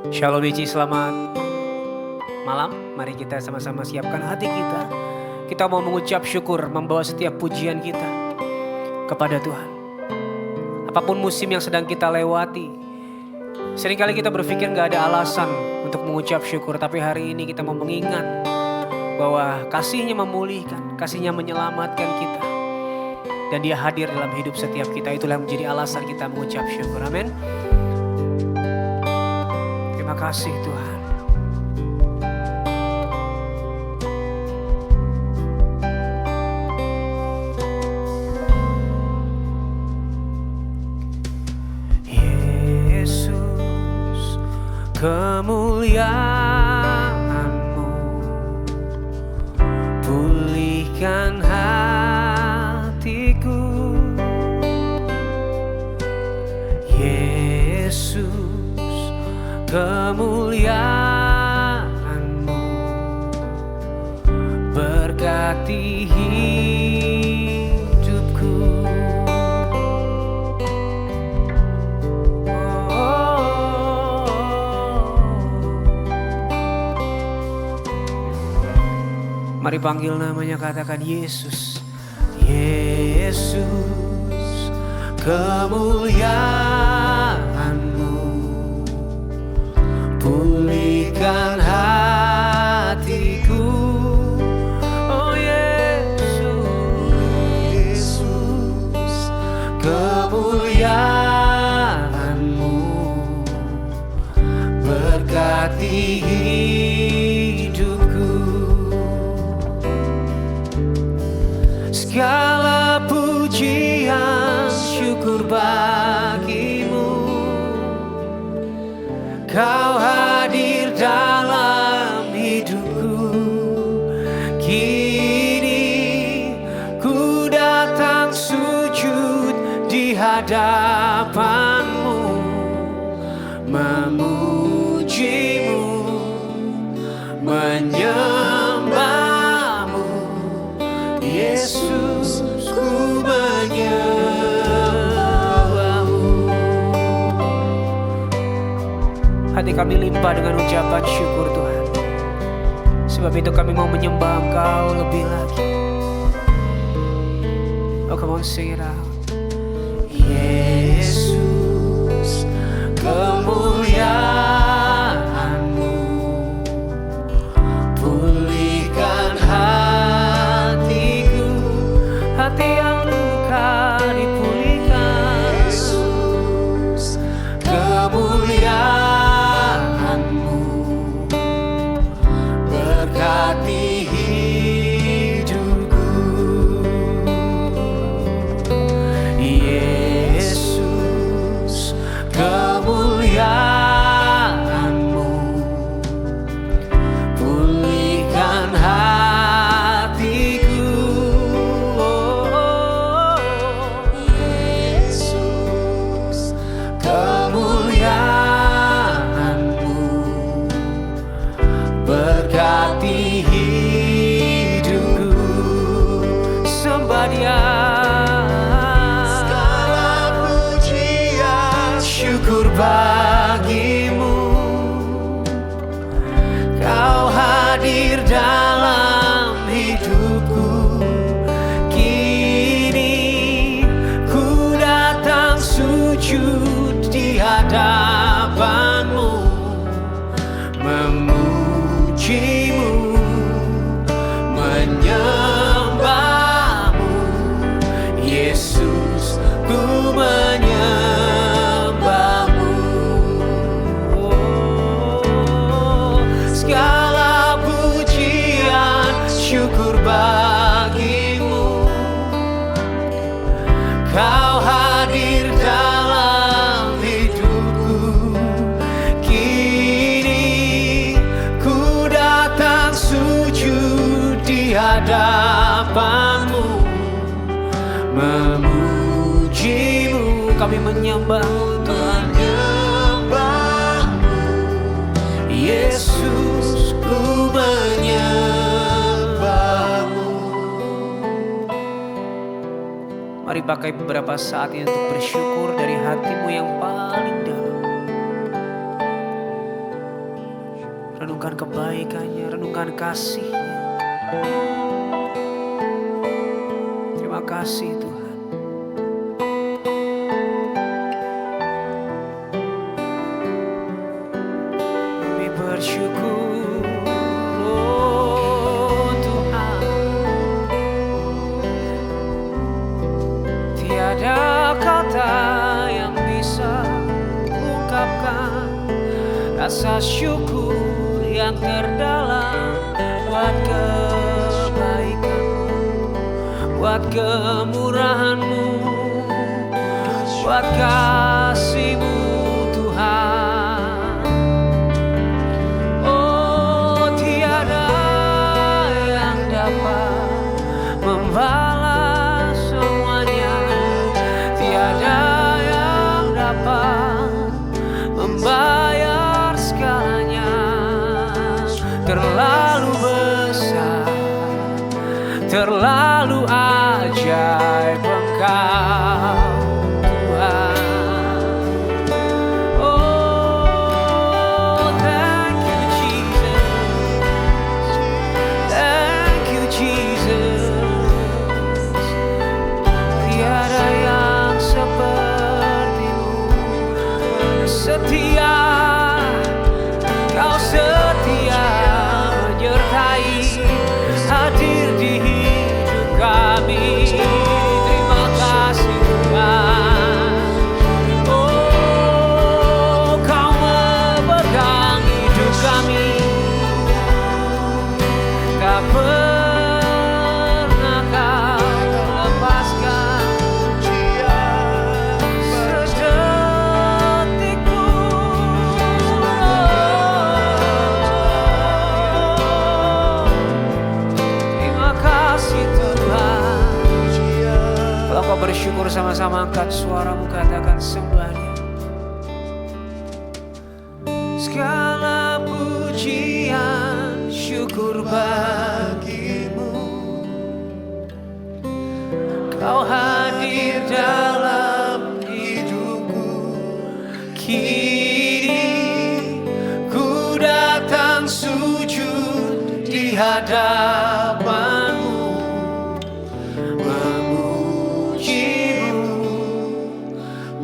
Shalom Biji, selamat malam. Mari kita sama-sama siapkan hati kita. Kita mau mengucap syukur, membawa setiap pujian kita kepada Tuhan. Apapun musim yang sedang kita lewati, seringkali kita berpikir gak ada alasan untuk mengucap syukur. Tapi hari ini kita mau mengingat bahwa kasih-Nya memulihkan, kasih-Nya menyelamatkan kita. Dan Dia hadir dalam hidup setiap kita. Itulah yang menjadi alasan kita mengucap syukur. Amin. Terima kasih Tuhan. Yesus, kemuliaan-Mu pulihkan hatiku. Yesus, kemuliaan-Mu berkati hidupku. Mari panggil namanya, katakan Yesus. Yesus, kemuliaan-Mu pulihkan hatiku. Oh Yesus, kemuliaan-Mu berkati hidupku. Segala pujian syukur bagi-Mu. Kau hadir dalam hidupku. Kini ku datang sujud di hadapan-Mu, memuji-Mu, menyembah-Mu. Yesus, ku menyembah-Mu. Hati kami limpah dengan ucapan syukur Tuhan. Sebab itu kami mau menyembah Engkau lebih lagi. Oh, come on, sing it out. Yesus, kemuliaan-Mu pulihkan hatiku. Hati yang luka dipulihkan. Yesus, kemuliaan-Mu berkati hidupku. Yesus, kemuliaan-Mu pulihkan hatiku. Yesus, kemuliaan-Mu berkati hidupku. Sembah Dia. Segala pujian syukur bagi-Mu. Kau hadir dalam hidupku. Kini ku datang sujud di hadapan-Mu, memuji-Mu, menyembah-Mu. Yesus, ku menyembah-Mu. Oh, segala pujian syukur bagi-Mu. Kau hadir dalam hidupku. Kini ku datang sujud di hadapan-Mu, memuji-Mu. Kami menyembah-Mu Tuhan. Menyembah-Mu. Yesus, ku menyembah-Mu. Mari pakai beberapa saat ini untuk bersyukur dari hatimu yang paling dalam. renungkan kebaikannya, renungkan kasih-Nya. Terima kasih Tuhan. Kami bersyukur, oh Tuhan. Tiada kata yang bisa ungkapkan rasa syukur yang terdalam buat kebaikan-Mu, buat kemurahan-Mu, buat kasih-Mu Tuhan. Oh, tiada yang dapat membalas semuanya, tiada yang dapat membayar segalanya. Terlalu besar, terlalu ajaib Engkau Tuhan. Oh, thank you Jesus, thank you Jesus. Tiada yang seperti-Mu, setia, Kau setia menyertai, hadir di hidup kami. Terima kasih Tuhan. Oh, Kau memegang hidup kami, tak pernah Kau lepaskan sedetik pun. Terima kasih Tuhan. Kalau kau bersyukur, sama-sama angkat suaramu, katakan sembah Dia. Segala pujian syukur bagi-Mu, Kau hadir dalam hidupku. Kini ku datang sujud di hadapan-Mu, memuji-Mu,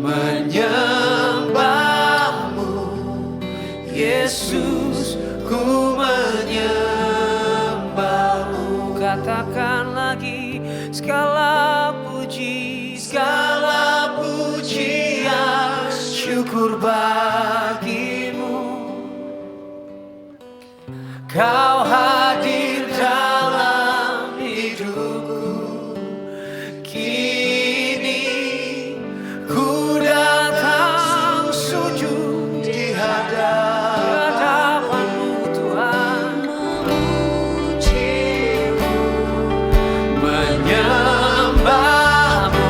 menyembah-Mu. Yesus, ku menyembah-Mu. Katakan lagi, segala puji, segala pujian syukur bagi-Mu. Kau hadir dalam hidupku. Kini ku datang sujud di hadapan-Mu Tuhan, memuji-Mu, menyembah-Mu.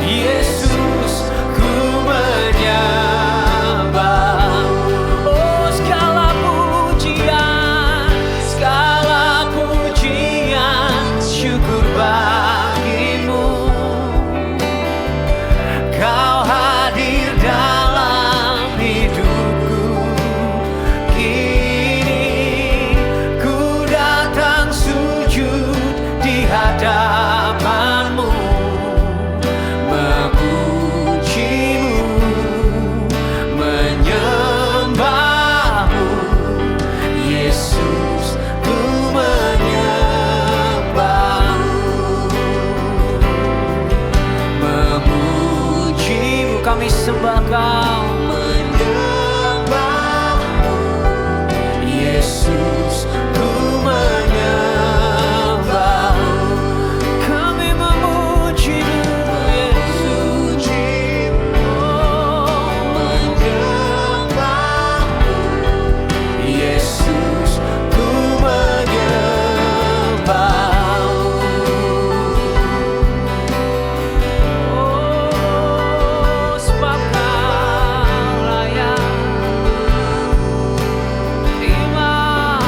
Yesus, ku menyembah-Mu. Oh, segala pujian, segala pujian syukur bagi-Mu. Kau hadir dalam hidupku. Kini ku datang sujud di hadapan-Mu, memuji-Mu, menyembah-Mu. Yesus, ku menyembah-Mu, memuji-Mu. Kami sembah Kau, menyembah-Mu. Yesus, ku menyembah-Mu. Kami memuji-Mu, Yesus. Oh, menyembah-Mu. Yesus, ku menyembah-Mu. Oh, sebab Kau layak. Terima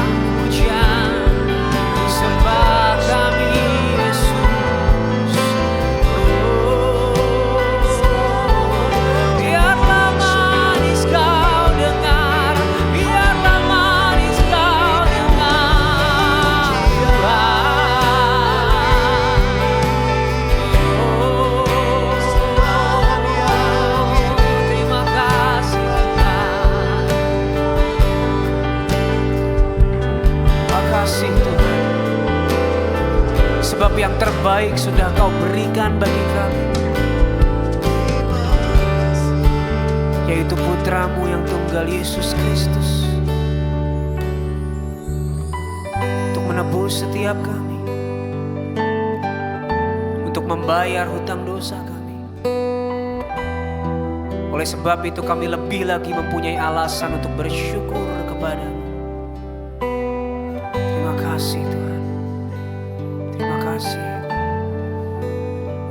yang terbaik sudah Kau berikan bagi kami, yaitu Putramu yang tunggal, Yesus Kristus, untuk menebus setiap kami, untuk membayar hutang dosa kami. Oleh sebab itu kami lebih lagi mempunyai alasan untuk bersyukur kepada-Mu. Terima kasih Tuhan, terima kasih.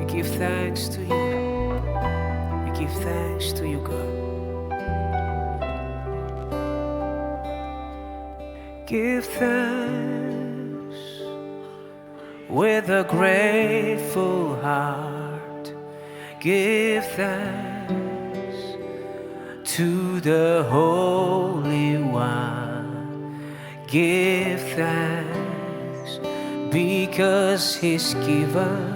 We give thanks to You, we give thanks to You God. Give thanks with a grateful heart. Give thanks to the Holy One. Give thanks because He's given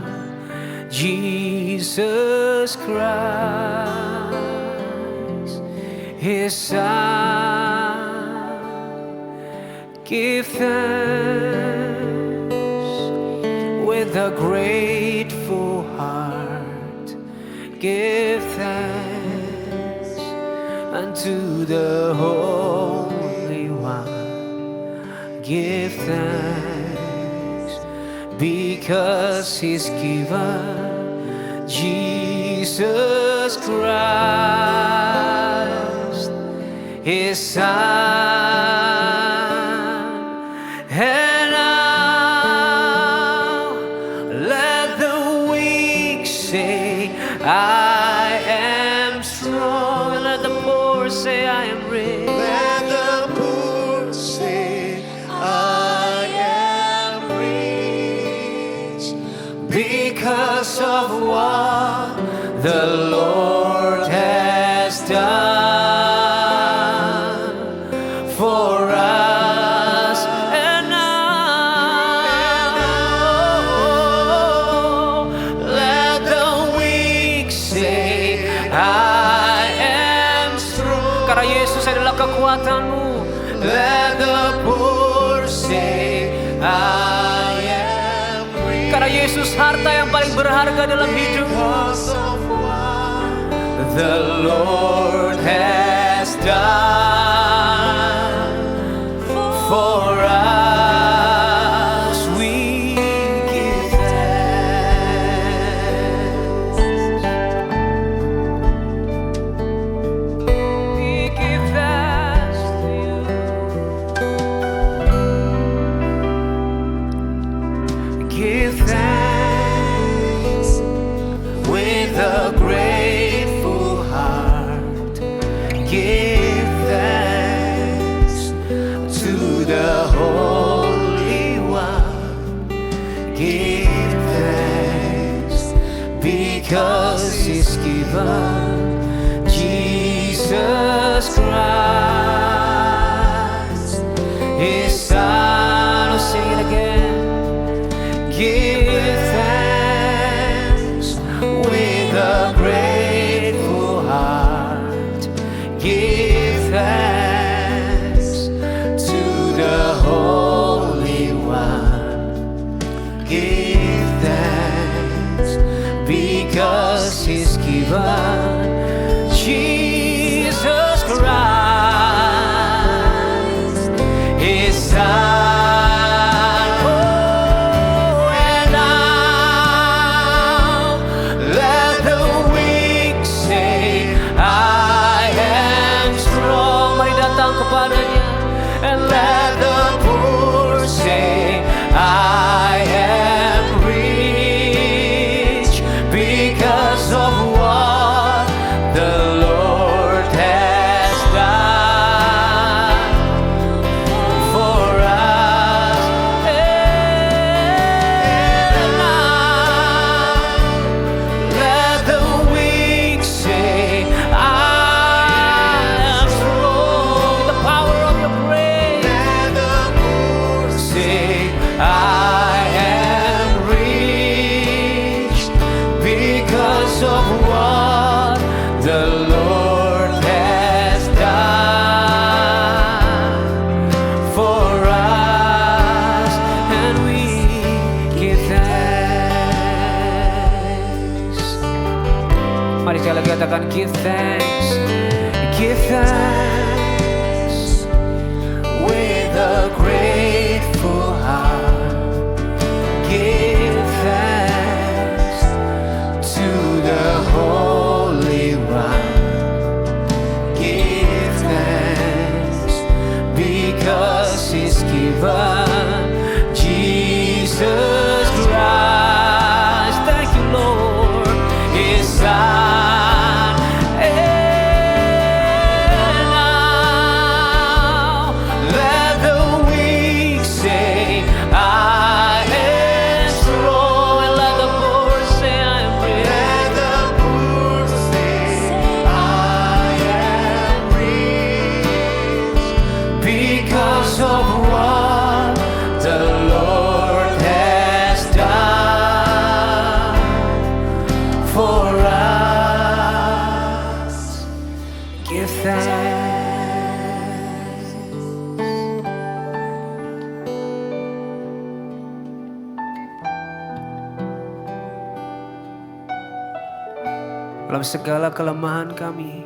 Jesus Christ, His Son. Give thanks with a grateful heart. Give thanks unto the Holy One. Give thanks because He's given Jesus Christ, His Son. And now let the weak say, I am strong. And let the poor say, I am rich. Let the poor say, I am rich, Because of what the Lord has done for us. And now let the weak say, I am strong. Karena Yesus adalah kekuatan-Mu. Let the poor say, I am rich. Karena Yesus harta yang paling berharga dalam hidup. because of what The Lord has done for us. We give thanks. We give thanks to You. Give thanks with a grateful heart. Give thanks to the Holy One. Give thanks because He's given Jesus Christ, His Son. Oh, sing it again. Give thanks with a grateful heart. Give thanks to the Holy One. Give thanks because He's given Jesus Christ, His Son. Kepadanya, and let the poor say, I am rich because of what the Lord has done for us. And now let the weak say, of what the Lord has done for us, and we give thanks. Mari sekali lagi katakan give thanks, give thanks with a grateful heart. Give thanks to the Holy One. Give thanks because He's given Jesus Christ. Thank you, Lord, His Son. And now let the weak say, I am strong. And let the poor say, I am rich. Let the poor say, I am rich because of what the Lord has done for us. Give thanks. Dalam segala kelemahan kami,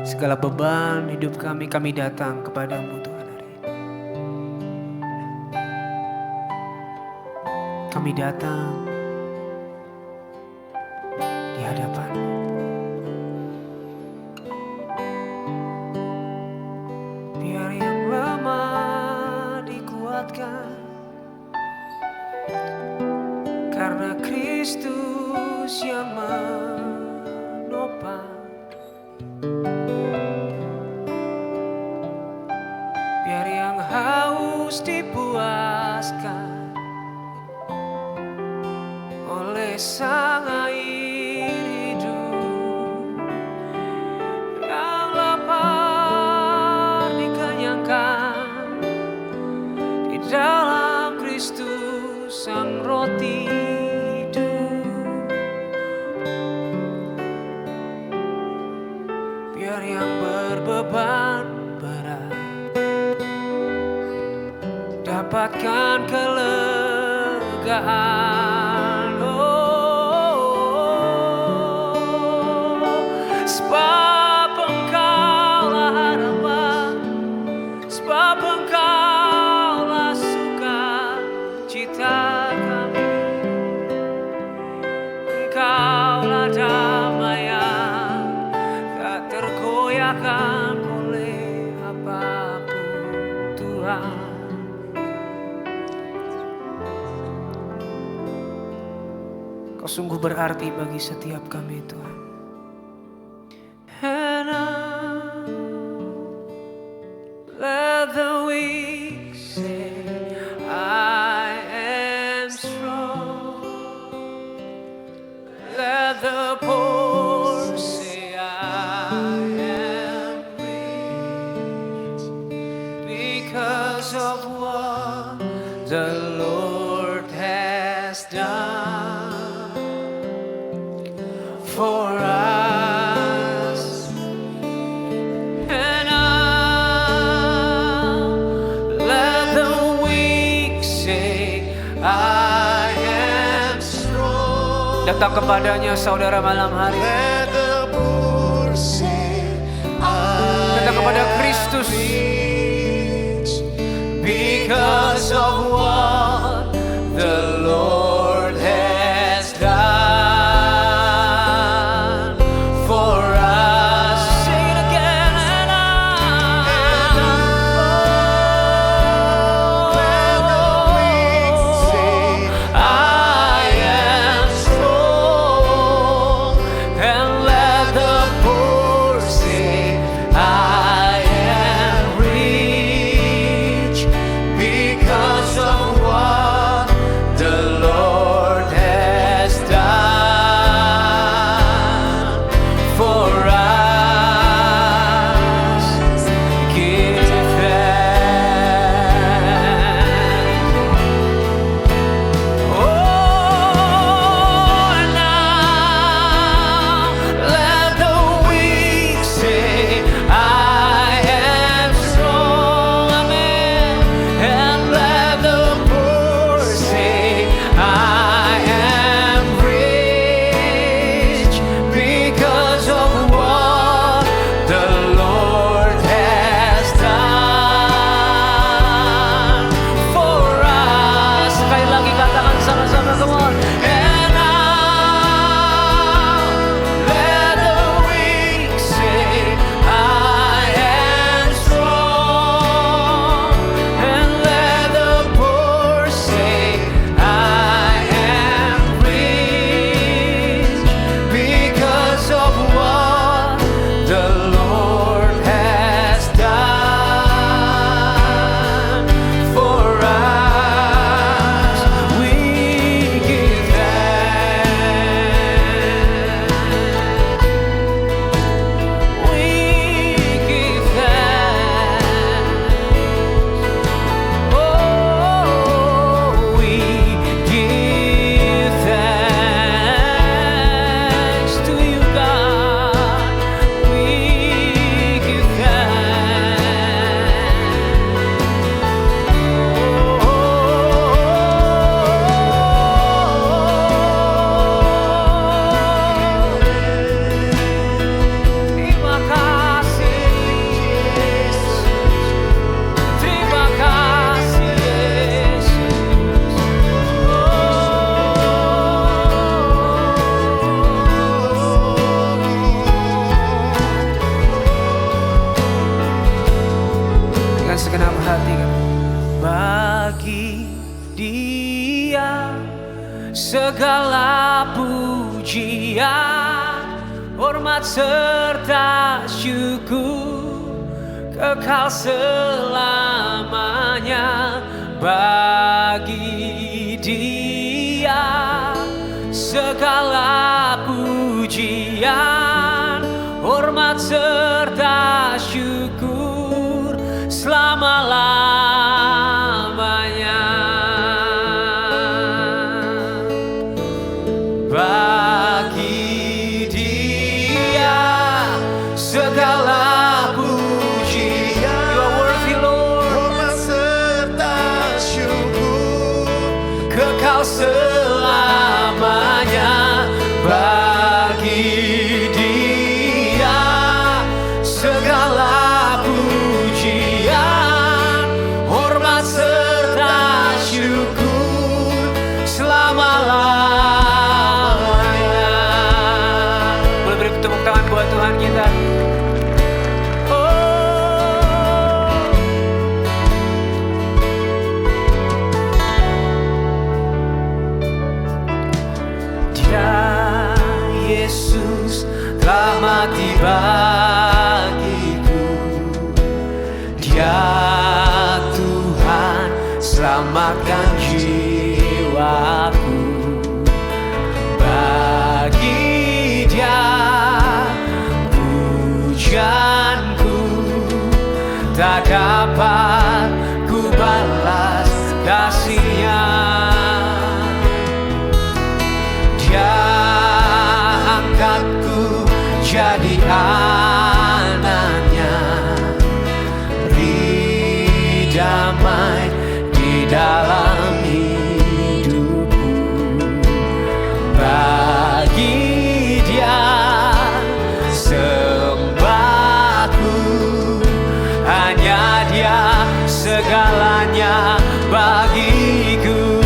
segala beban hidup kami datang kepadamu Tuhan hari ini. Kami datang di hadapan-Mu. Biar yang lemah dikuatkan, karena Kristus yang menopang. Biar yang haus dipuaskan oleh Sang air hidup, yang lapar dikenyangkan di dalam Kristus Sang roti hidup. Biar yang berbeban berat dapatkan kelegaan. Sebab Engkaulah harapan, sebab Engkaulah sukacita kami. Engkaulah damai yang tak tergoyahkan oleh apapun Tuhan. Kau sungguh berarti bagi setiap kami Tuhan. And now, let the weak say, I am strong. Let the poor say, I am rich because of what the Lord has done for us. And now let the weak say, I am strong. Datang kepadanya saudara malam hari. Let the poor say, Datang kepada Kristus because of what the Lord has done for us. Say it again. And Let the weak say, I am strong. And let the poor say, I am rich because of what the segala pujian, hormat serta syukur kekal selamanya bagi Dia. Segala pujian, hormat serta syukur selama-lamanya bagi Dia. Segala pujian, You are worthy Lord, hormat serta syukur kekal selamanya bagi Dia. Segala pujian, hormat serta syukur selama-lamanya. Boleh beri tepuk tangan buat Tuhan kita. Yesus telah mati bagiku. Dia Tuhan selamatkan jiwaku. Bagi Dia pujianku tak dapat ku balas kasih-Nya. Angkatku jadi anaknya, beri damai di dalam hidupku. Bagi Dia sembahku, hanya Dia segalanya bagiku.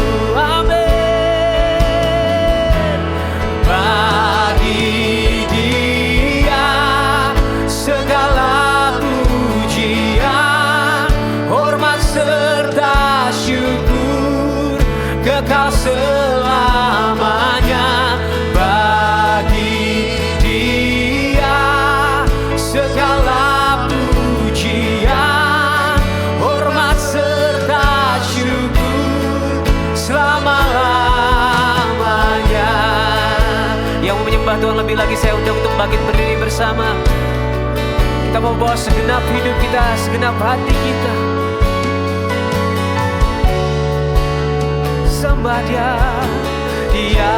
Kekal selamanya bagi Dia. Segala pujian, hormat serta syukur selama-lamanya. Yang mau menyembah Tuhan lebih lagi, saya undang untuk bangkit berdiri bersama. Kita mau bawa segenap hidup kita, segenap hati kita, sembah Dia. Dia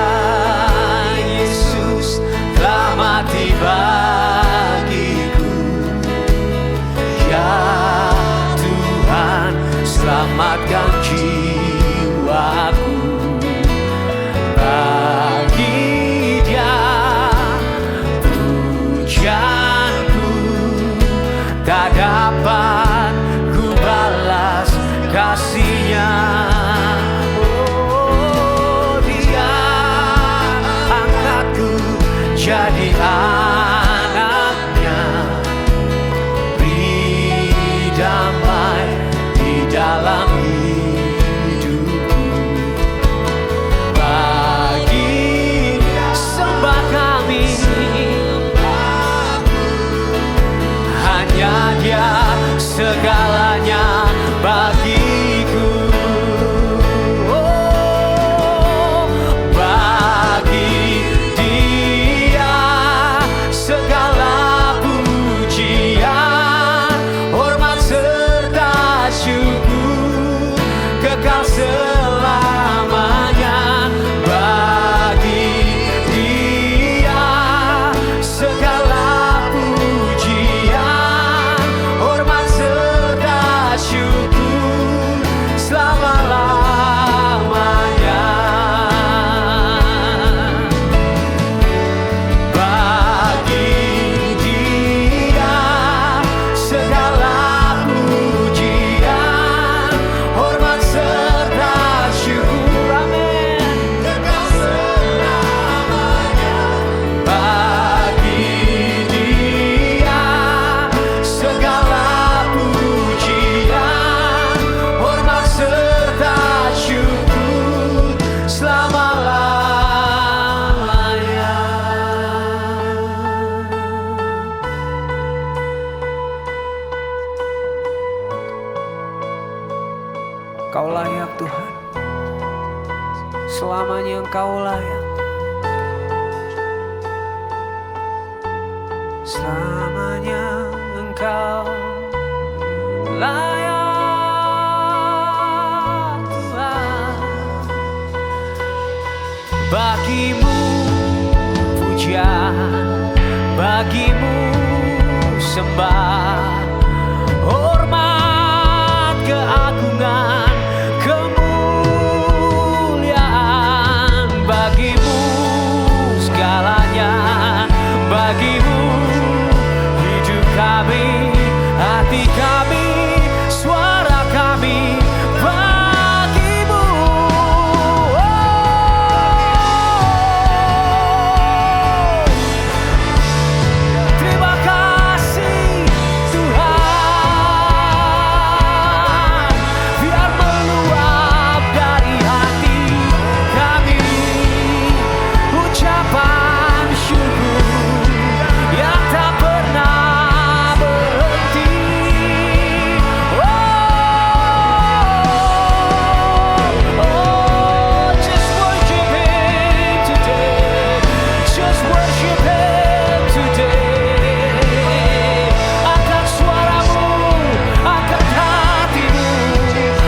Yesus telah mati bagiku. Ya Tuhan selamatkan jiwaku. Bagi Dia pujianku tak dapat ku balas kasih-Nya. Jadi anaknya, beri damai di dalam hidupku. Bagi sembah kami, hanya Dia segalanya bagiku. Kekal selamanya bagi Dia. Segala pujian, hormat serta selamanya Engkau layak. Selamanya Engkau layak Tuhan. Bagimu pujian, bagimu sembah, hormat, keagungan, kemuliaan. Bagimu segalanya, bagimu hidup kami, hati kami, suara kami. Bagimu, terima kasih Tuhan, biar meluap dari hati kami ucapan syukur yang tak pernah berhenti. Just worship Him today, just worship Him today. Angkat suaramu, angkat hatimu,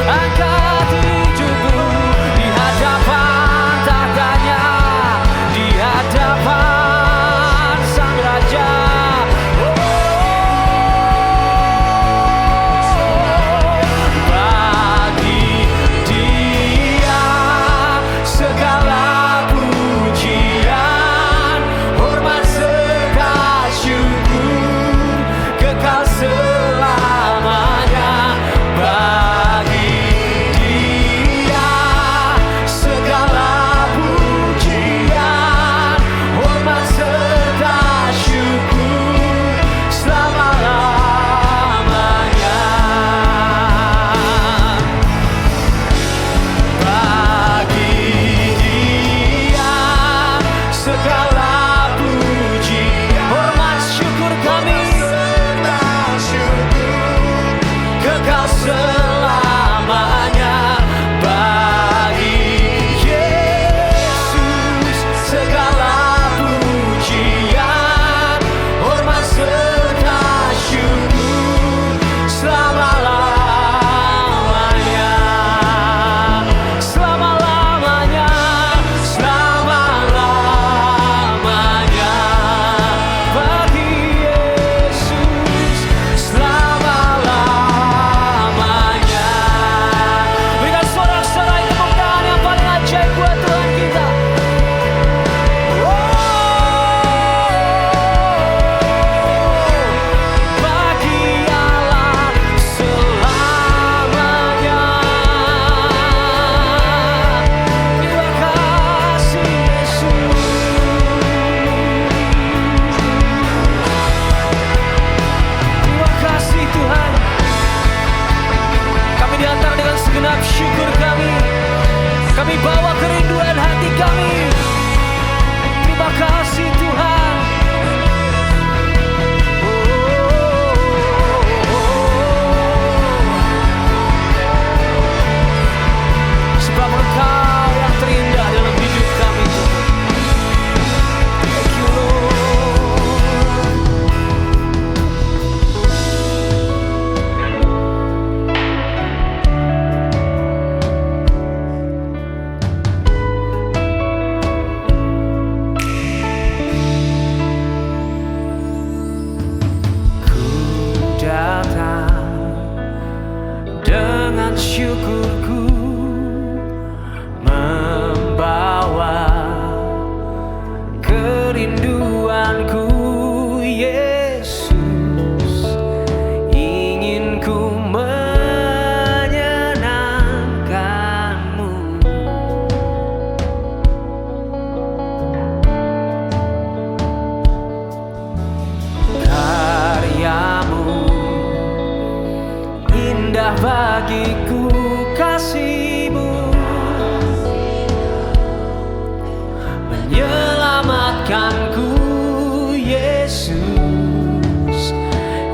angkat hidupmu di hadapan tahtanya, di hadapan Sang Raja. Bagi Dia segala pujian, hormat serta syukur kekal selamanya. Bagi Dia segala pujian, hormat serta syukur selama-lamanya. Bagi Dia segala puji, hormat, syukur kami kekal selamanya. Bagi Yesus segala pujian, hormat serta syukur selama-lamanya. Selama-lamanya, selama-lamanya. Bagi Yesus selama-lamanya. Berikan sorak-sorai tepuk tangan yang paling ajaib buat Tuhan kita. Bagi Allah selamanya. Terima kasih Yesus. Terima kasih Tuhan. Kami datang dengan segenap syukur kami. Kami bawa kerinduan hati kami. Terima kasih Tuhan. Sebab Engkau yang terindah dalam hidup kami Tuhan. Thank you Lord. Ku datang dengan syukurku, membawa kerinduanku. Yesus, ingin ku menyenangkanmu. Karyamu indah bagiku, kasih-Mu menyelamatkanku. Yesus,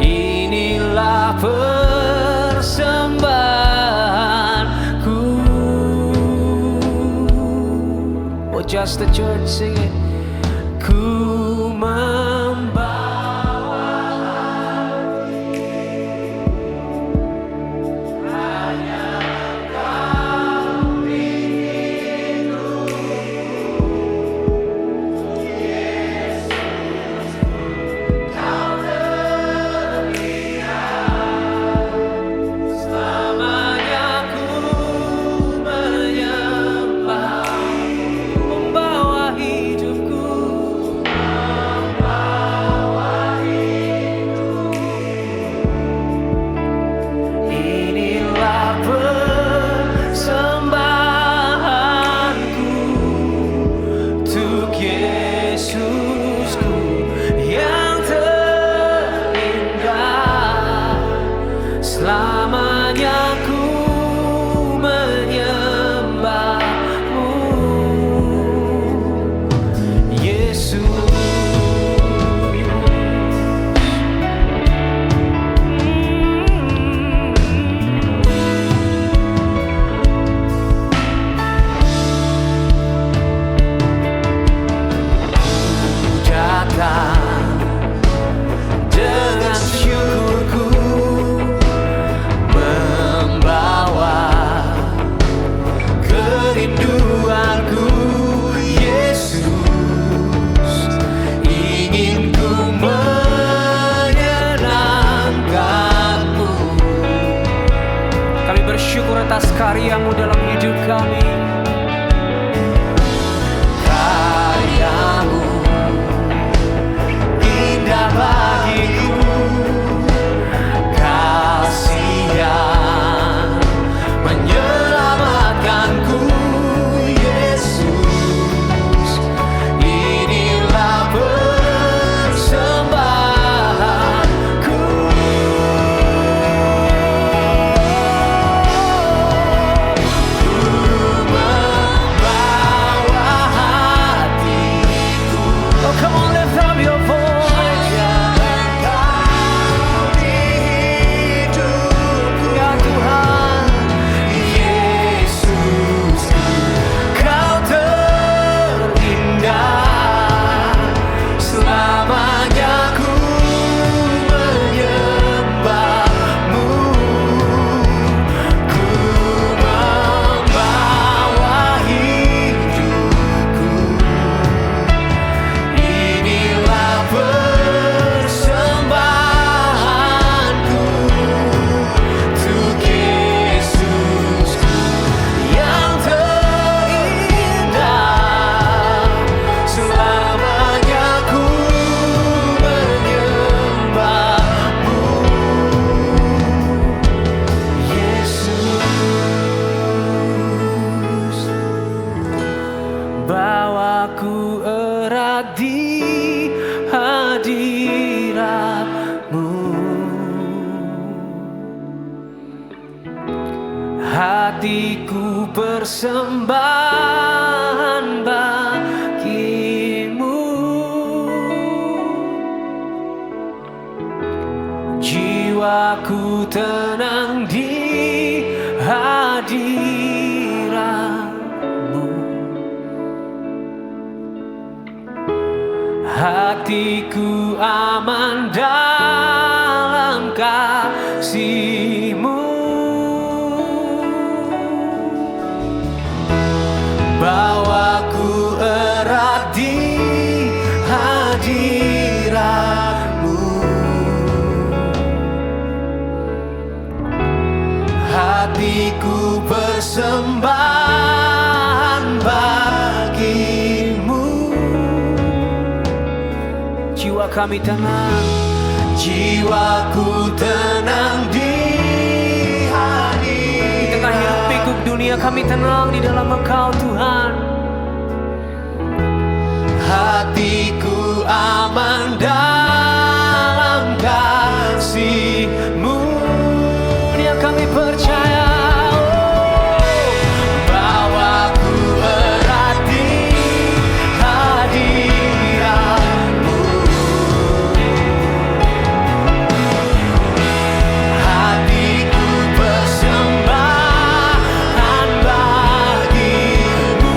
inilah persembahanku. as the church sing it. Ku atas karya-Mu dalam hidup kami. Karya-Mu indah bagiku, kasih yang menyelamatkanku. Yesus, inilah persembahanku. Come on, lift up your voice. Ya Tuhan, Yesus, Kau terindah. Selamanya ku menyembah-Mu. Ku membawa hidupku. Inilah persembahanku untuk Yesusku yang terindah. Selamanya ku menyembah-Mu, Yesus. Bawaku erat di hadirat-Mu, hatiku persembahan bagi-Mu, jiwaku tenang di hadirat-Mu, hatiku aman dalam kasih-Mu. Bawaku erat di hadirat-Mu, hatiku persembahan bagi-Mu. Jiwa kami tenang, jiwaku tenang di hadirat. Di tengah hiruk pikuk dunia kami tenang di dalam Engkau Tuhan. Hatiku aman dalam kasih-Mu. Dia kami percaya. Bawaku erat di hadirat-Mu, hatiku persembahan bagi-Mu.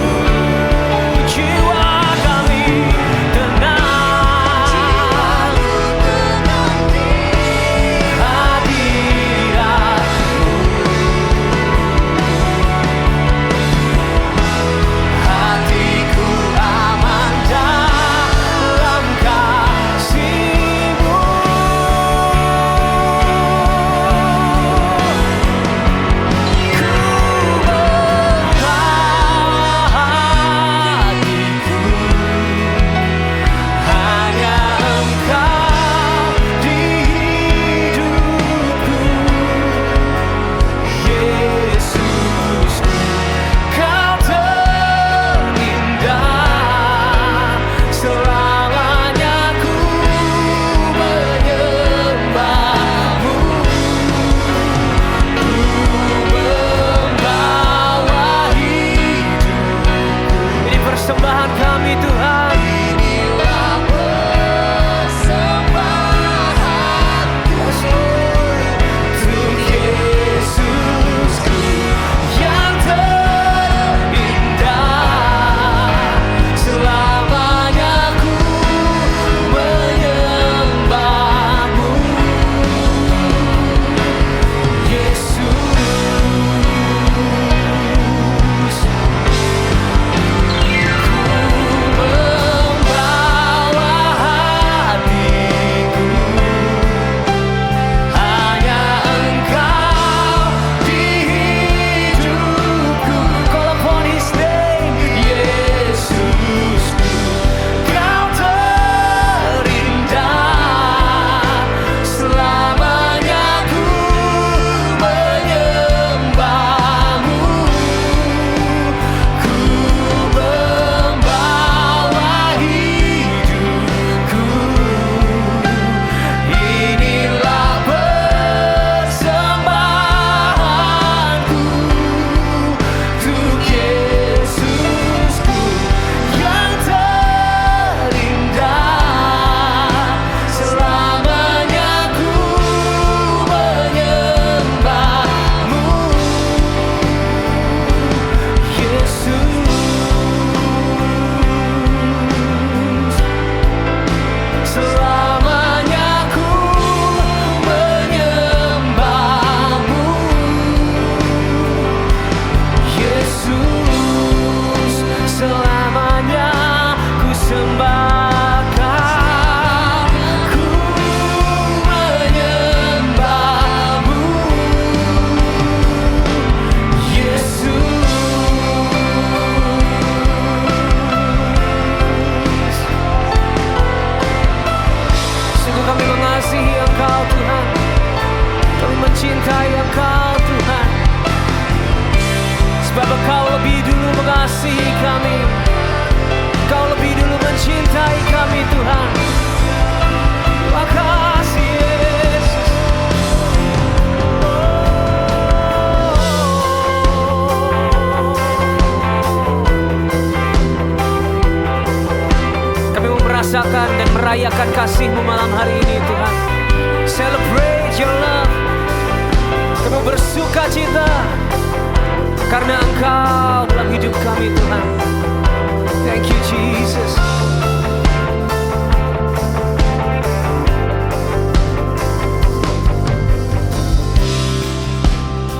mencintai Engkau Tuhan, sebab Engkau lebih dulu mengasihi kami, Engkau lebih dulu mencintai kami Tuhan. Terima kasih Yesus. Kami mau merasakan dan merayakan kasih-Mu malam hari ini Tuhan. Celebrate your love. Kami mau bersuka cita karena Engkau dalam hidup kami Tuhan. Thank you Jesus.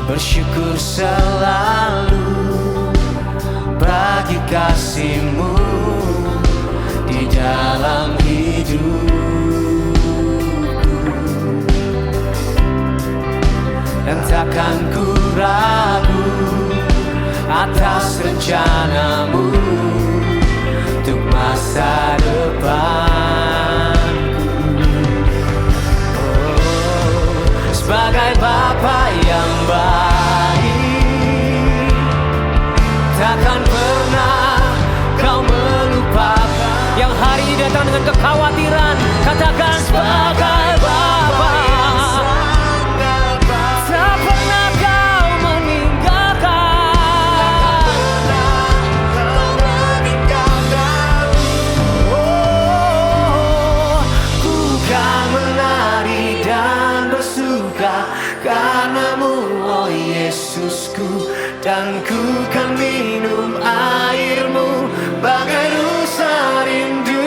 Bersyukur selalu bagi kasih-Mu di dalam hidupku, dan takkan ku ragu atas rencana-Mu untuk masa depanku. Oh, sebagai Bapa yang baik, takkan pernah Kau melupakan. Yang hari ini datang dengan kekhawatiran, katakan sebagai Bapa. Tak pernah Kau meninggalkan. Oh, ku kan menari dan bersuka karena-Mu, oh Yesusku, dan ku kan minum air-Mu bagai rusa rindu.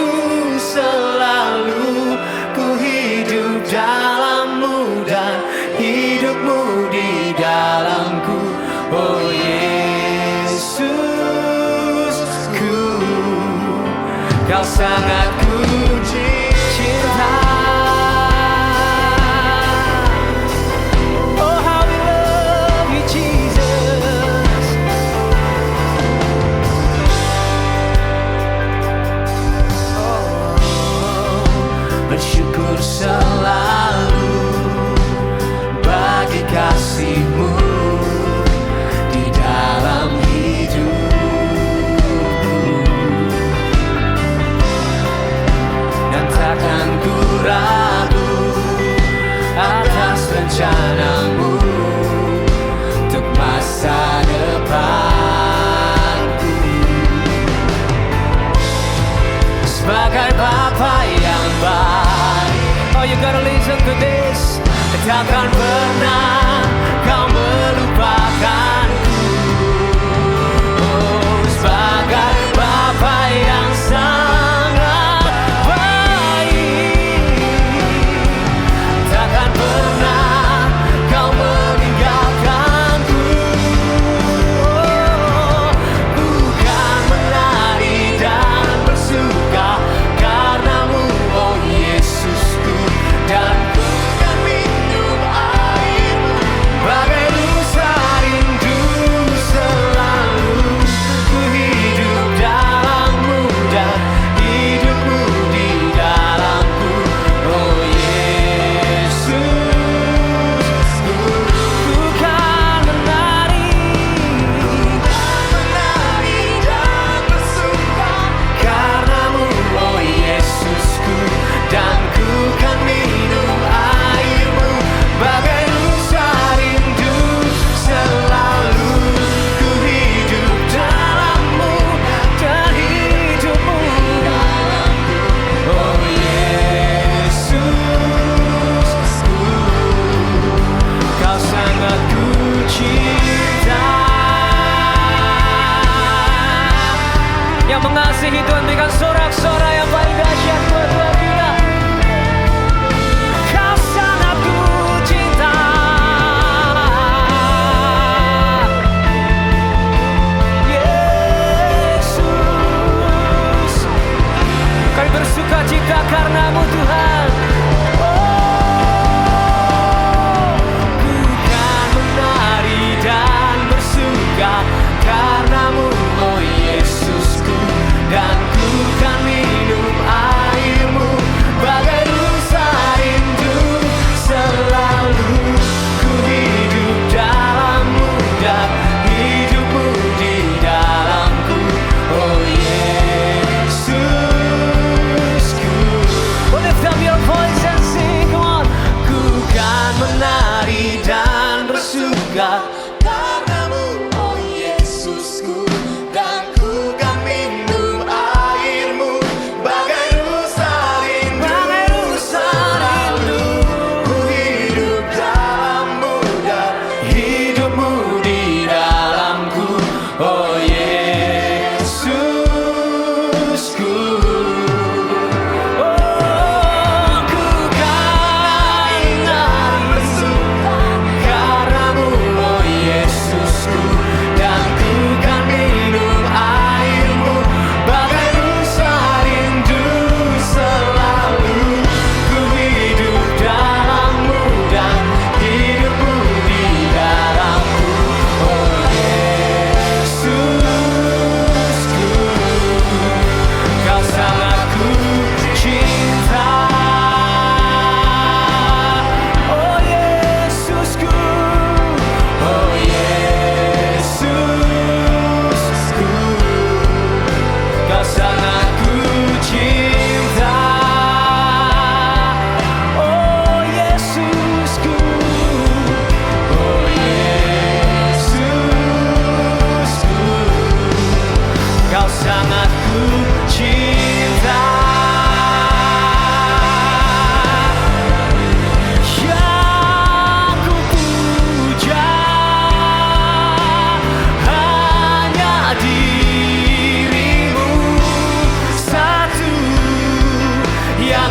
Selalu ku hidup dalam-Mu dan hidup-Mu di dalamku, oh Yesusku, Kau sangat ku cinta. Oh how we love you Jesus. Bersyukur selalu bagi kasih-Mu di dalam hidupku, dan takkan ku ragu atas rencana-Mu untuk masa depanku. Sebagai Bapa yang baik, Oh you gotta listen to this. takkan pernah Kau melupakanku. Oh, sebagai Bapa yang sangat baik, takkan pernah Kau meninggalkanku. Oh, ku kan menari dan bersuka karena-Mu, oh Yesusku, dan ku kan minum air-Mu bagai rusa rindu. Selalu ku hidup dalam-Mu dan hidup-Mu di dalamku, oh Yesusku. Ku kan menari Dan bersuka karena-Mu, oh Yesusku, dan ku kan minum air-Mu bagai rusa rindu. Selalu ku hidup dalam-Mu dan hidup-Mu dalamku, oh Yesusku, Kau sangat ku cinta. yang mengasihi Tuhan, berikan sorak-sorai yang paling dahsyat buat Tuhan kita. Kau sangat ku cinta. Yesus, kami bersuka cita karena-Mu Tuhan. Ku kan menari dan bersuka karena-Mu, oh Yesusku, dan ku kan minum air-Mu bagai rusa rindu. Selalu ku hidup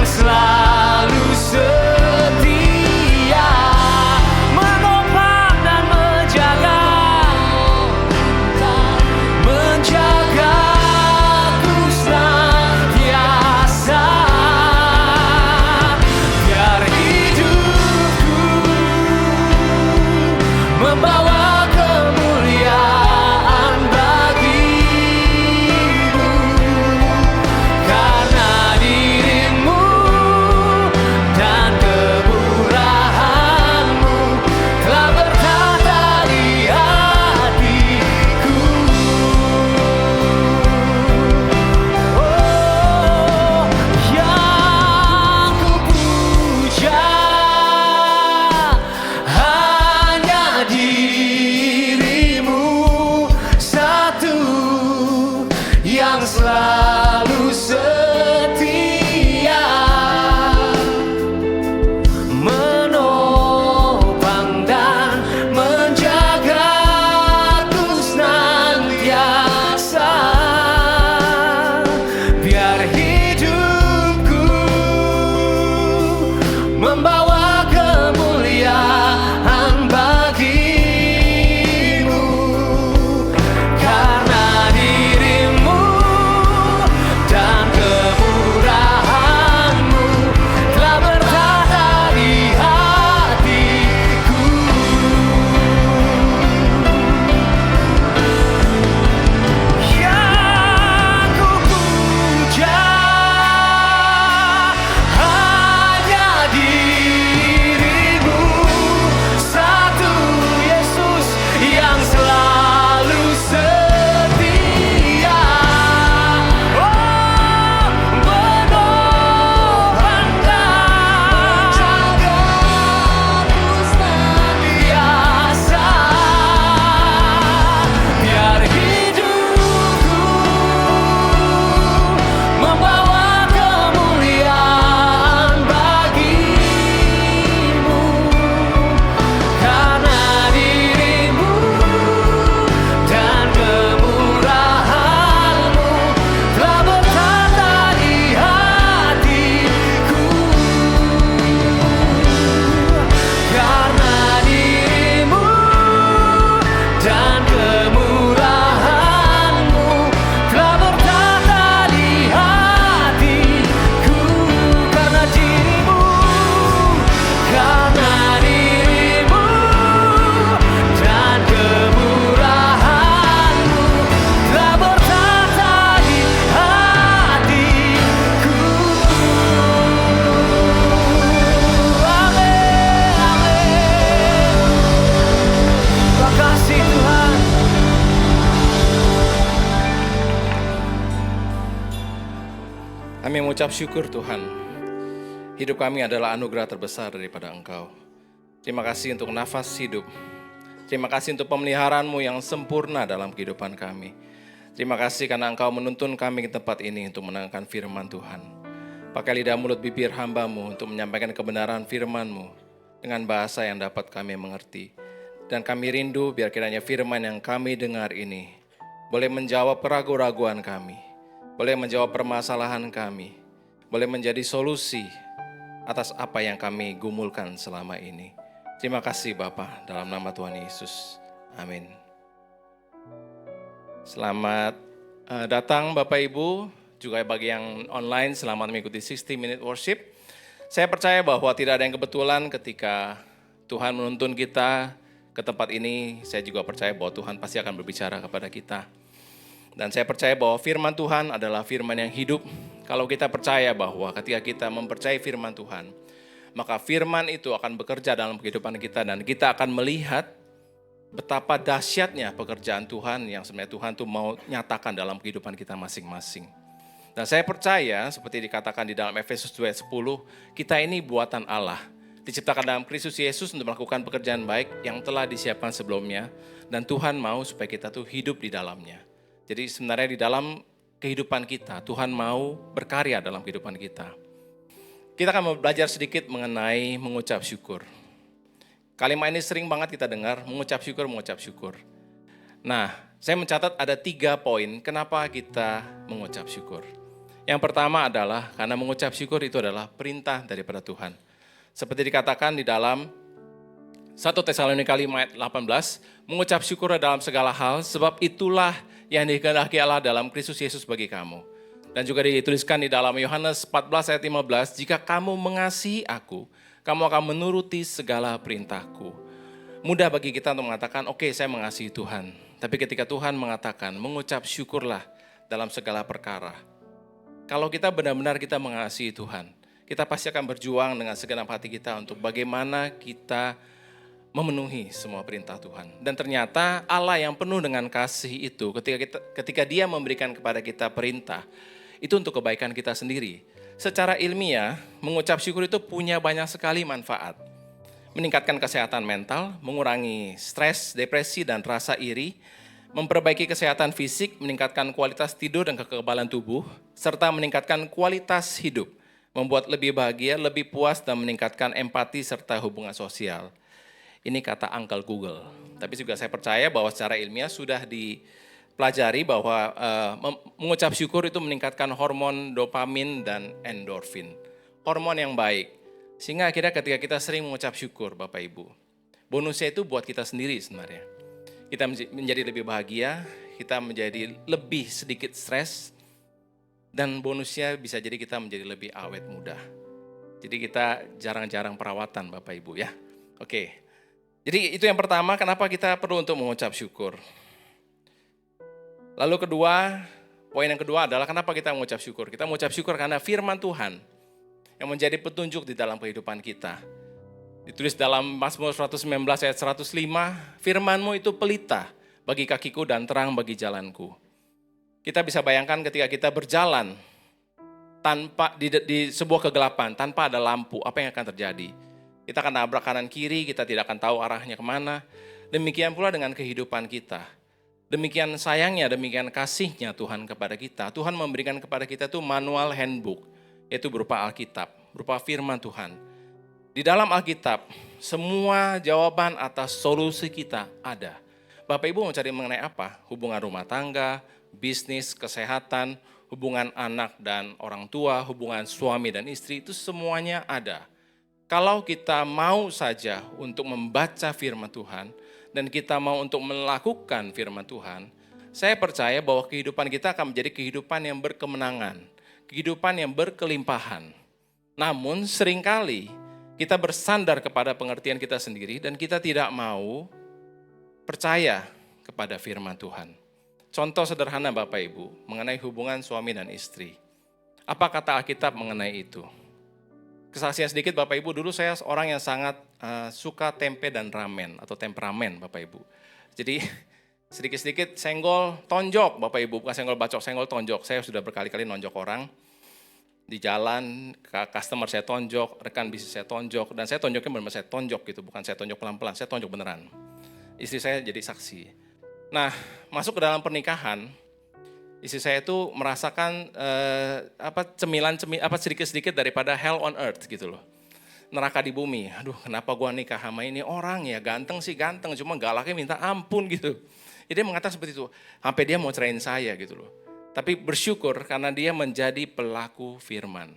selalu setia, menopang dan menjaga ku senantiasa, biar hidupku membawa kemuliaan bagimu, karena dirimu dan kemurahanmu telah bertata di hatiku. Oh, yang ku puja hanya dirimu satu, yang selalu setia, menopang dan menjagaku senantiasa, biar hidupku membawa kemuliaan bagimu, karena dirimu dan kemurahanmu telah bertata di hatiku. Yang ku puja hanya dirimu satu, Yesus, yang selalu setia, oh, menopang dan menjagaku senantiasa, biar hidupku membawa kemuliaan bagimu, karena dirimu dan kemurahanmu telah bertata di hatiku, karena dirimu dan kemurahanmu telah bertata di hatiku, karena dirimu dan kemurahanmu telah bertata di hatiku. Amin, amin. Terima kasih Tuhan. Kami mengucap syukur Tuhan. Hidup kami adalah anugerah terbesar daripada Engkau. Terima kasih untuk nafas hidup. Terima kasih untuk pemeliharaan-Mu yang sempurna dalam kehidupan kami. Terima kasih karena Engkau menuntun kami ke tempat ini untuk mendengarkan firman Tuhan. Pakai lidah mulut bibir hamba-Mu untuk menyampaikan kebenaran firman-Mu dengan bahasa yang dapat kami mengerti. Dan kami rindu biar kiranya firman yang kami dengar ini boleh menjawab keraguan-raguan kami, boleh menjawab permasalahan kami, boleh menjadi solusi atas apa yang kami gumulkan selama ini. Terima kasih Bapa, dalam nama Tuhan Yesus. Amin. Selamat datang Bapak Ibu, juga bagi yang online, selamat mengikuti 60 Minute Worship. Saya percaya bahwa tidak ada yang kebetulan ketika Tuhan menuntun kita ke tempat ini. Saya juga percaya bahwa Tuhan pasti akan berbicara kepada kita. Dan saya percaya bahwa firman Tuhan adalah firman yang hidup. Kalau kita percaya bahwa ketika kita mempercayai firman Tuhan, maka firman itu akan bekerja dalam kehidupan kita dan kita akan melihat betapa dahsyatnya pekerjaan Tuhan yang sebenarnya Tuhan tuh mau nyatakan dalam kehidupan kita masing-masing. Dan saya percaya seperti dikatakan di dalam Efesus 2:10, kita ini buatan Allah, diciptakan dalam Kristus Yesus untuk melakukan pekerjaan baik yang telah disiapkan sebelumnya, dan Tuhan mau supaya kita tuh hidup di dalamnya. Jadi sebenarnya di dalam kehidupan kita, Tuhan mau berkarya dalam kehidupan kita. Kita akan belajar sedikit mengenai mengucap syukur. Kalimat ini sering banget kita dengar, mengucap syukur, mengucap syukur. Nah, saya mencatat ada 3 poin kenapa kita mengucap syukur. Yang pertama adalah karena mengucap syukur itu adalah perintah daripada Tuhan. Seperti dikatakan di dalam 1 Tesalonika 5 ayat 18, mengucap syukur dalam segala hal, sebab itulah yang dikehendaki Allah dalam Kristus Yesus bagi kamu. Dan juga dituliskan di dalam Yohanes 14 ayat 15, jika kamu mengasihi aku, kamu akan menuruti segala perintahku. Mudah bagi kita untuk mengatakan, oke, saya mengasihi Tuhan. Tapi ketika Tuhan mengatakan, mengucap syukurlah dalam segala perkara. Kalau kita benar-benar kita mengasihi Tuhan, kita pasti akan berjuang dengan segenap hati kita untuk bagaimana kita memenuhi semua perintah Tuhan. Dan ternyata Allah yang penuh dengan kasih itu, ketika Dia memberikan kepada kita perintah, itu untuk kebaikan kita sendiri. Secara ilmiah, mengucap syukur itu punya banyak sekali manfaat. Meningkatkan kesehatan mental, mengurangi stres, depresi, dan rasa iri, memperbaiki kesehatan fisik, meningkatkan kualitas tidur dan kekebalan tubuh, serta meningkatkan kualitas hidup, membuat lebih bahagia, lebih puas, dan meningkatkan empati serta hubungan sosial. Ini kata Uncle Google. Tapi juga saya percaya bahwa secara ilmiah sudah dipelajari bahwa mengucap syukur itu meningkatkan hormon dopamin dan endorfin. Hormon yang baik. Sehingga akhirnya ketika kita sering mengucap syukur, Bapak Ibu, bonusnya itu buat kita sendiri sebenarnya. Kita menjadi lebih bahagia, kita menjadi lebih sedikit stres, dan bonusnya bisa jadi kita menjadi lebih awet muda. Jadi kita jarang-jarang perawatan, Bapak Ibu ya. Oke. Jadi itu yang pertama, kenapa kita perlu untuk mengucap syukur. Lalu poin yang kedua adalah kenapa kita mengucap syukur. Kita mengucap syukur karena firman Tuhan yang menjadi petunjuk di dalam kehidupan kita. Ditulis dalam Mazmur 119 ayat 105, firman-Mu itu pelita bagi kakiku dan terang bagi jalanku. Kita bisa bayangkan ketika kita berjalan tanpa di sebuah kegelapan, tanpa ada lampu, apa yang akan terjadi? Kita akan nabrak kanan kiri, kita tidak akan tahu arahnya kemana. Demikian pula dengan kehidupan kita. Demikian sayangnya, demikian kasihnya Tuhan kepada kita. Tuhan memberikan kepada kita itu manual handbook, yaitu berupa Alkitab, berupa firman Tuhan. Di dalam Alkitab, semua jawaban atas solusi kita ada. Bapak Ibu mau cari mengenai apa? Hubungan rumah tangga, bisnis, kesehatan, hubungan anak dan orang tua, hubungan suami dan istri, itu semuanya ada. Kalau kita mau saja untuk membaca firman Tuhan dan kita mau untuk melakukan firman Tuhan, saya percaya bahwa kehidupan kita akan menjadi kehidupan yang berkemenangan, kehidupan yang berkelimpahan. Namun seringkali kita bersandar kepada pengertian kita sendiri dan kita tidak mau percaya kepada firman Tuhan. Contoh sederhana Bapak Ibu mengenai hubungan suami dan istri. Apa kata Alkitab mengenai itu? Kesaksian sedikit Bapak Ibu, dulu saya orang yang sangat suka tempe dan ramen atau temperamen Bapak Ibu. Jadi sedikit-sedikit senggol tonjok Bapak Ibu, bukan senggol bacok, senggol tonjok. Saya sudah berkali-kali nonjok orang di jalan, customer saya tonjok, rekan bisnis saya tonjok, dan saya tonjoknya benar-benar saya tonjok gitu, bukan saya tonjok pelan-pelan, saya tonjok beneran. Istri saya jadi saksi. Nah, masuk ke dalam pernikahan, istri saya itu merasakan cemilan sedikit-sedikit daripada hell on earth gitu loh. Neraka di bumi. Aduh, kenapa gua nikah sama ini orang ya, ganteng sih ganteng, cuma galaknya minta ampun gitu. Jadi dia mengatakan seperti itu, sampai dia mau cerain saya gitu loh. Tapi bersyukur karena dia menjadi pelaku firman.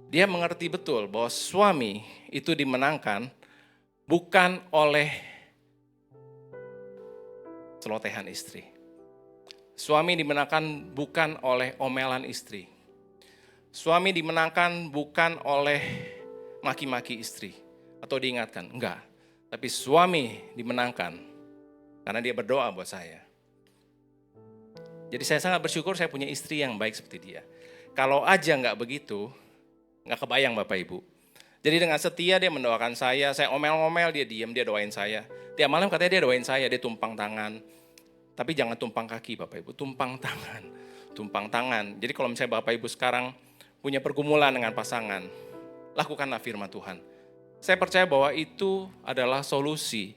Dia mengerti betul bahwa suami itu dimenangkan bukan oleh celotehan istri. Suami dimenangkan bukan oleh omelan istri. Suami dimenangkan bukan oleh maki-maki istri atau diingatkan, enggak. Tapi suami dimenangkan karena dia berdoa buat saya. Jadi saya sangat bersyukur saya punya istri yang baik seperti dia. Kalau aja enggak begitu, enggak kebayang Bapak Ibu. Jadi dengan setia dia mendoakan saya omel-omel, dia diam, dia doain saya. Tiap malam katanya dia doain saya, dia tumpang tangan. Tapi jangan tumpang kaki Bapak Ibu, tumpang tangan. Tumpang tangan. Jadi kalau misalnya Bapak Ibu sekarang punya pergumulan dengan pasangan, lakukanlah firman Tuhan. Saya percaya bahwa itu adalah solusi.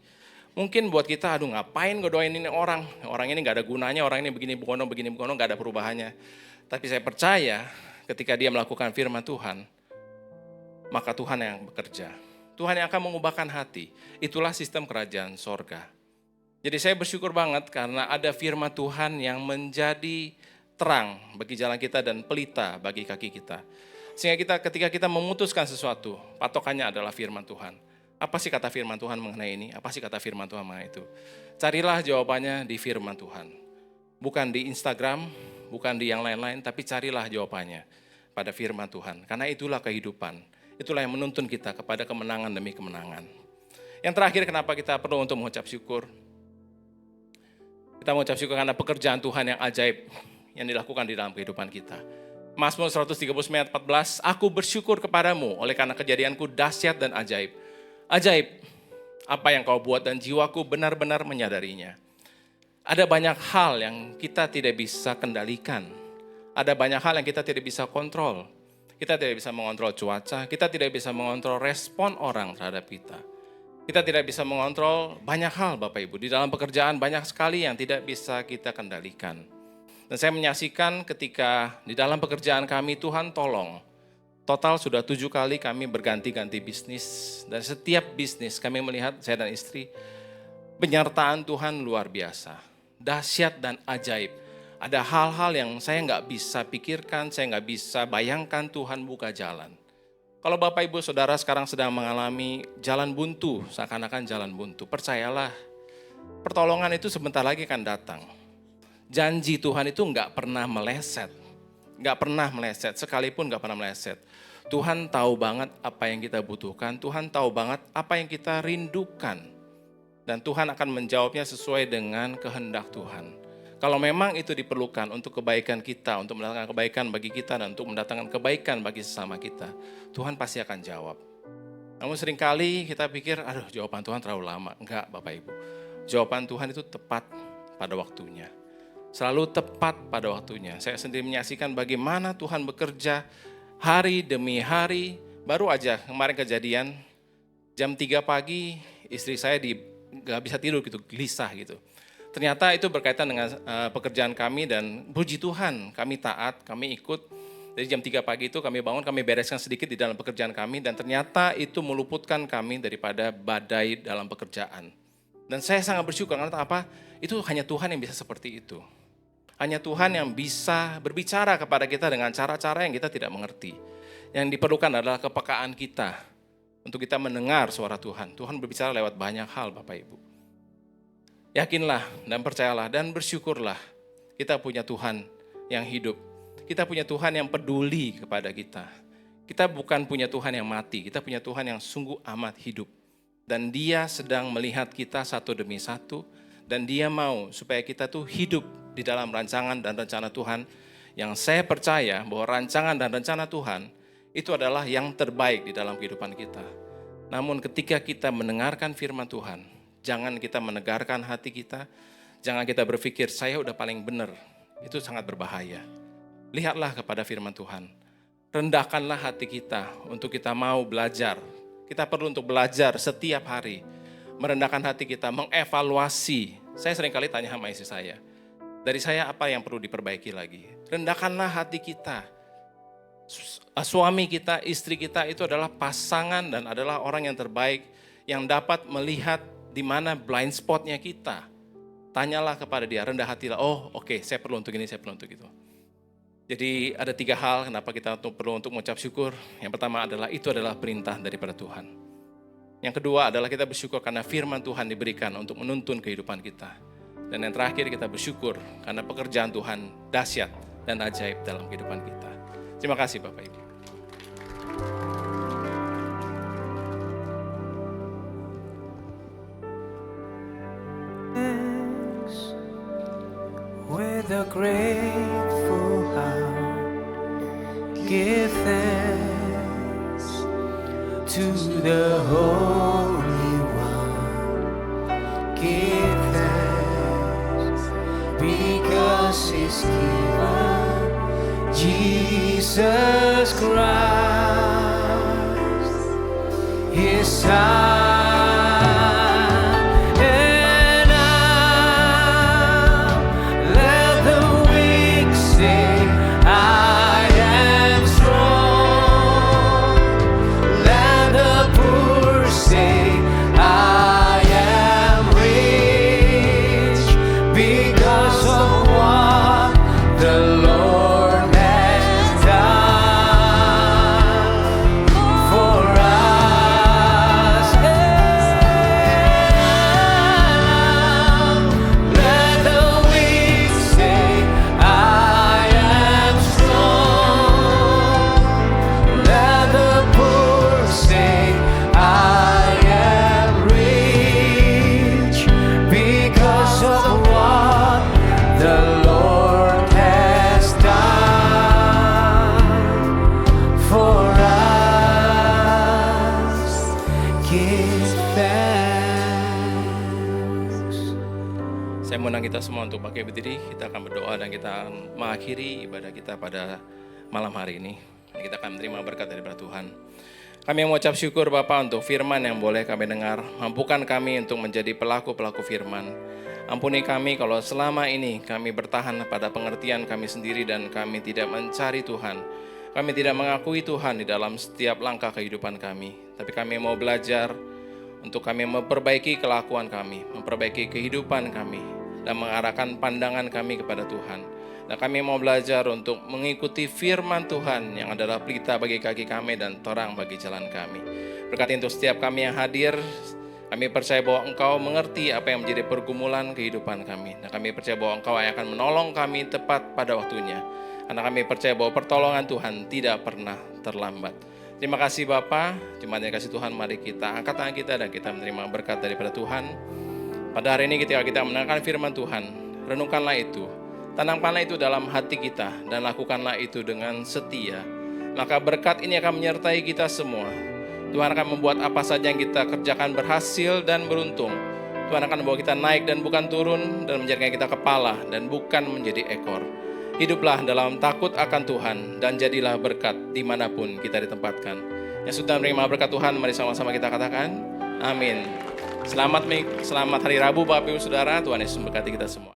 Mungkin buat kita, aduh ngapain gue doain ini orang ini gak ada gunanya, orang ini begini begono, gak ada perubahannya. Tapi saya percaya ketika dia melakukan firman Tuhan, maka Tuhan yang bekerja. Tuhan yang akan mengubahkan hati. Itulah sistem kerajaan sorga. Jadi saya bersyukur banget karena ada firman Tuhan yang menjadi terang bagi jalan kita dan pelita bagi kaki kita. Sehingga ketika kita memutuskan sesuatu, patokannya adalah firman Tuhan. Apa sih kata firman Tuhan mengenai ini? Apa sih kata firman Tuhan mengenai itu? Carilah jawabannya di firman Tuhan. Bukan di Instagram, bukan di yang lain-lain, tapi carilah jawabannya pada firman Tuhan. Karena itulah kehidupan. Itulah yang menuntun kita kepada kemenangan demi kemenangan. Yang terakhir, kenapa kita perlu untuk mengucap syukur? Kita mengucap syukur karena pekerjaan Tuhan yang ajaib yang dilakukan di dalam kehidupan kita. Mazmur 139 ayat 14, aku bersyukur kepadamu oleh karena kejadianku dahsyat dan ajaib. Ajaib, apa yang kau buat dan jiwaku benar-benar menyadarinya. Ada banyak hal yang kita tidak bisa kendalikan. Ada banyak hal yang kita tidak bisa kontrol. Kita tidak bisa mengontrol cuaca, kita tidak bisa mengontrol respon orang terhadap kita. Kita tidak bisa mengontrol banyak hal Bapak Ibu. Di dalam pekerjaan banyak sekali yang tidak bisa kita kendalikan. Dan saya menyaksikan ketika di dalam pekerjaan kami Tuhan tolong. Total sudah 7 kali kami berganti-ganti bisnis. Dan setiap bisnis kami melihat, saya dan istri, penyertaan Tuhan luar biasa. Dahsyat dan ajaib. Ada hal-hal yang saya nggak bisa pikirkan, saya nggak bisa bayangkan Tuhan buka jalan. Kalau Bapak Ibu Saudara sekarang sedang mengalami jalan buntu, seakan-akan jalan buntu, percayalah, pertolongan itu sebentar lagi akan datang. Janji Tuhan itu nggak pernah meleset. Nggak pernah meleset, sekalipun nggak pernah meleset. Tuhan tahu banget apa yang kita butuhkan, Tuhan tahu banget apa yang kita rindukan. Dan Tuhan akan menjawabnya sesuai dengan kehendak Tuhan. Kalau memang itu diperlukan untuk kebaikan kita, untuk mendatangkan kebaikan bagi kita, dan untuk mendatangkan kebaikan bagi sesama kita, Tuhan pasti akan jawab. Namun seringkali kita pikir, aduh jawaban Tuhan terlalu lama. Enggak Bapak Ibu, jawaban Tuhan itu tepat pada waktunya. Selalu tepat pada waktunya. Saya sendiri menyaksikan bagaimana Tuhan bekerja hari demi hari. Baru aja kemarin kejadian, jam 3 pagi istri saya gak bisa tidur gitu, gelisah gitu. Ternyata itu berkaitan dengan pekerjaan kami dan puji Tuhan kami taat, kami ikut. Dari jam 3 pagi itu kami bangun, kami bereskan sedikit di dalam pekerjaan kami dan ternyata itu meluputkan kami daripada badai dalam pekerjaan. Dan saya sangat bersyukur karena apa? Itu hanya Tuhan yang bisa seperti itu. Hanya Tuhan yang bisa berbicara kepada kita dengan cara-cara yang kita tidak mengerti. Yang diperlukan adalah kepekaan kita untuk kita mendengar suara Tuhan. Tuhan berbicara lewat banyak hal Bapak Ibu. Yakinlah dan percayalah dan bersyukurlah kita punya Tuhan yang hidup. Kita punya Tuhan yang peduli kepada kita. Kita bukan punya Tuhan yang mati, kita punya Tuhan yang sungguh amat hidup. Dan Dia sedang melihat kita satu demi satu. Dan Dia mau supaya kita tuh hidup di dalam rancangan dan rencana Tuhan. Yang saya percaya bahwa rancangan dan rencana Tuhan itu adalah yang terbaik di dalam kehidupan kita. Namun ketika kita mendengarkan firman Tuhan, jangan kita menegarkan hati kita, jangan kita berpikir saya udah paling benar, itu sangat berbahaya. Lihatlah kepada firman Tuhan, rendahkanlah hati kita untuk kita mau belajar. Kita perlu untuk belajar setiap hari, merendahkan hati kita, mengevaluasi. Saya seringkali tanya sama istri saya, dari saya apa yang perlu diperbaiki lagi? Rendahkanlah hati kita. Suami kita, istri kita itu adalah pasangan dan adalah orang yang terbaik yang dapat melihat di mana blind spotnya kita. Tanyalah kepada dia, rendah hatilah. Oh oke, saya perlu untuk ini, saya perlu untuk itu. Jadi ada 3 hal kenapa kita perlu untuk mengucap syukur. Yang pertama adalah itu adalah perintah daripada Tuhan. Yang kedua adalah kita bersyukur karena firman Tuhan diberikan untuk menuntun kehidupan kita. Dan yang terakhir kita bersyukur karena pekerjaan Tuhan dahsyat dan ajaib dalam kehidupan kita. Terima kasih Bapak Ibu. With a grateful heart, give thanks to the Holy One. Give thanks because He's given Jesus Christ, His Son. The Lord undang kita semua untuk pakai berdiri. Kita akan berdoa dan kita akan mengakhiri ibadah kita pada malam hari ini. Kita akan menerima berkat daripada Tuhan. Kami mengucap syukur Bapa untuk firman yang boleh kami dengar. Mampukan kami untuk menjadi pelaku-pelaku firman. Ampuni kami kalau selama ini kami bertahan pada pengertian kami sendiri dan kami tidak mencari Tuhan. Kami tidak mengakui Tuhan di dalam setiap langkah kehidupan kami. Tapi kami mau belajar untuk kami memperbaiki kelakuan kami, memperbaiki kehidupan kami, dan mengarahkan pandangan kami kepada Tuhan. Dan kami mau belajar untuk mengikuti firman Tuhan yang adalah pelita bagi kaki kami dan terang bagi jalan kami. Berkati untuk setiap kami yang hadir, kami percaya bahwa Engkau mengerti apa yang menjadi pergumulan kehidupan kami. Dan kami percaya bahwa Engkau yang akan menolong kami tepat pada waktunya. Karena kami percaya bahwa pertolongan Tuhan tidak pernah terlambat. Terima kasih Bapa, jemaat yang kasih Tuhan, mari kita angkat tangan kita dan kita menerima berkat daripada Tuhan. Pada hari ini ketika kita mendengarkan firman Tuhan, renungkanlah itu, tanamkanlah itu dalam hati kita dan lakukanlah itu dengan setia. Maka berkat ini akan menyertai kita semua. Tuhan akan membuat apa saja yang kita kerjakan berhasil dan beruntung. Tuhan akan membawa kita naik dan bukan turun, dan menjadikan kita kepala dan bukan menjadi ekor. Hiduplah dalam takut akan Tuhan dan jadilah berkat dimanapun kita ditempatkan. Yang sudah menerima berkat Tuhan, mari sama-sama kita katakan, amin. Selamat hari Rabu Bapak Ibu Saudara, Tuhan Yesus memberkati kita semua.